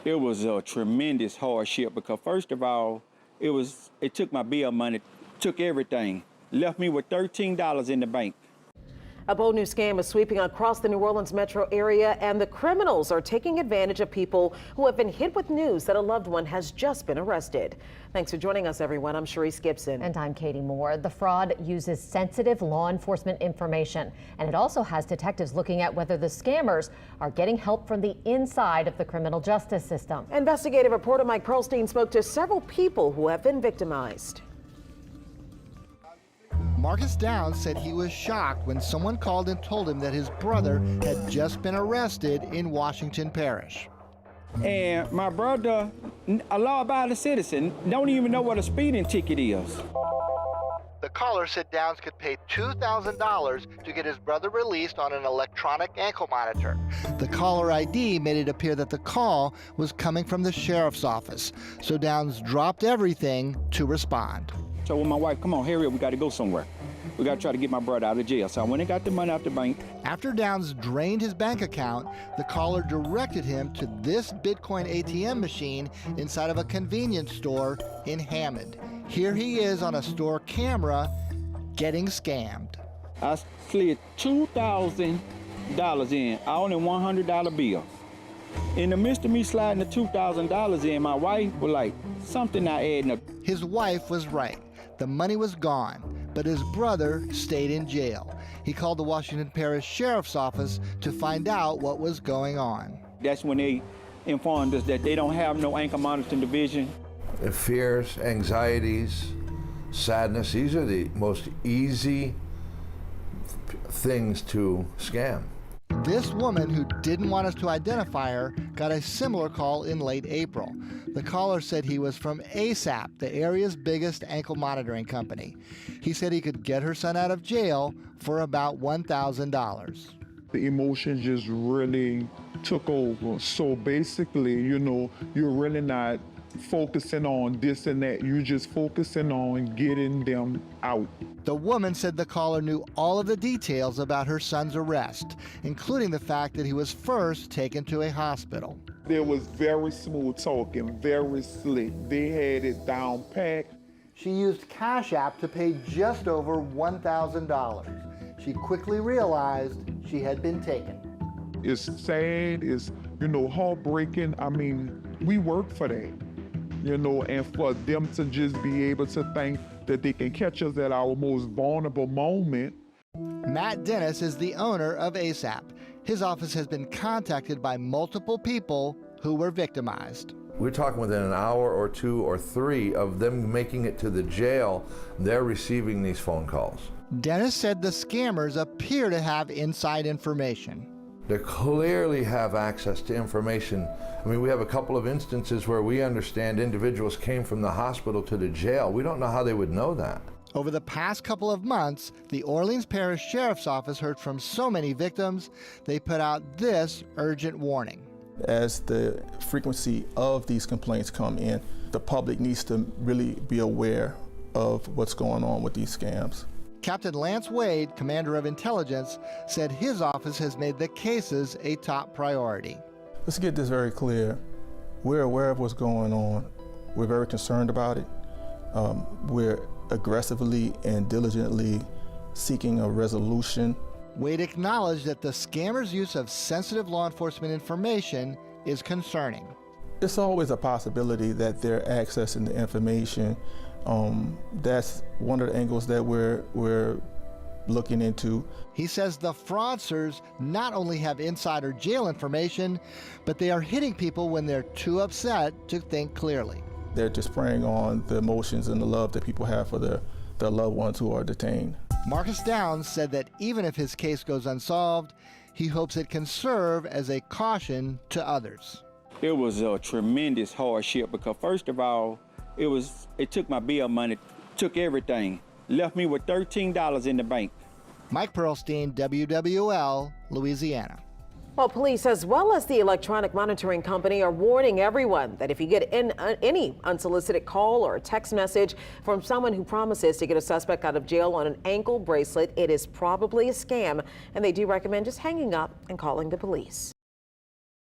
It was a tremendous hardship because first of all, it took my bill money, took everything, left me with $13 in the bank. A bold new scam is sweeping across the New Orleans metro area, and the criminals are taking advantage of people who have been hit with news that a loved one has just been arrested. Thanks for joining us, everyone. I'm Sharice Gibson. And I'm Katie Moore. The fraud uses sensitive law enforcement information, and it also has detectives looking at whether the scammers are getting help from the inside of the criminal justice system. Investigative reporter Mike Perlstein spoke to several people who have been victimized. Marcus Downs said he was shocked when someone called and told him that his brother had just been arrested in Washington Parish. And my brother, a law-abiding citizen, don't even know what a speeding ticket is. The caller said Downs could pay $2,000 to get his brother released on an electronic ankle monitor. The caller ID made it appear that the call was coming from the sheriff's office, so Downs dropped everything to respond. So with my wife, come on, hurry up, we got to go somewhere. We got to try to get my brother out of jail. So I went and got the money out the bank. After Downs drained his bank account, the caller directed him to this Bitcoin ATM machine inside of a convenience store in Hammond. Here he is on a store camera getting scammed. I slid $2,000 in, on a $100 bill. In the midst of me sliding the $2,000 in, my wife was like, something not adding up. His wife was right. The money was gone, but his brother stayed in jail. He called the Washington Parish Sheriff's Office to find out what was going on. That's when they informed us that they don't have no ankle monitoring division. Fears, anxieties, sadness, these are the most easy things to scam. This woman, who didn't want us to identify her, got a similar call in late April. The caller said he was from ASAP, the area's biggest ankle monitoring company. He said he could get her son out of jail for about $1,000. The emotions just really took over. So basically, you're really not focusing on this and that. You're just focusing on getting them out. The woman said the caller knew all of the details about her son's arrest, including the fact that he was first taken to a hospital. There was very smooth talking, very slick. They had it down packed. She used Cash App to pay just over $1,000. She quickly realized she had been taken. It's sad, it's, heartbreaking. I mean, we work for that, and for them to just be able to think that they can catch us at our most vulnerable moment. Matt Dennis is the owner of ASAP. His office has been contacted by multiple people who were victimized. We're talking within an hour or two or three of them making it to the jail, they're receiving these phone calls. Dennis said the scammers appear to have inside information. They clearly have access to information. I mean, we have a couple of instances where we understand individuals came from the hospital to the jail. We don't know how they would know that. Over the past couple of months, the Orleans Parish Sheriff's Office heard from so many victims, they put out this urgent warning. As the frequency of these complaints come in, the public needs to really be aware of what's going on with these scams. Captain Lance Wade, commander of intelligence, said his office has made the cases a top priority. Let's get this very clear. We're aware of what's going on. We're very concerned about it. We're aggressively and diligently seeking a resolution. Wade acknowledged that the scammers' use of sensitive law enforcement information is concerning. It's always a possibility that they're accessing the information. That's one of the angles that we're looking into. He says the fraudsters not only have insider jail information, but they are hitting people when they're too upset to think clearly. They're just preying on the emotions and the love that people have for their loved ones who are detained. Marcus Downs said that even if his case goes unsolved, he hopes it can serve as a caution to others. It was a tremendous hardship because first of all, it took my bill money, took everything, left me with $13 in the bank. Mike Perlstein, WWL, Louisiana. Well, police as well as the electronic monitoring company are warning everyone that if you get any unsolicited call or a text message from someone who promises to get a suspect out of jail on an ankle bracelet, it is probably a scam, and they do recommend just hanging up and calling the police.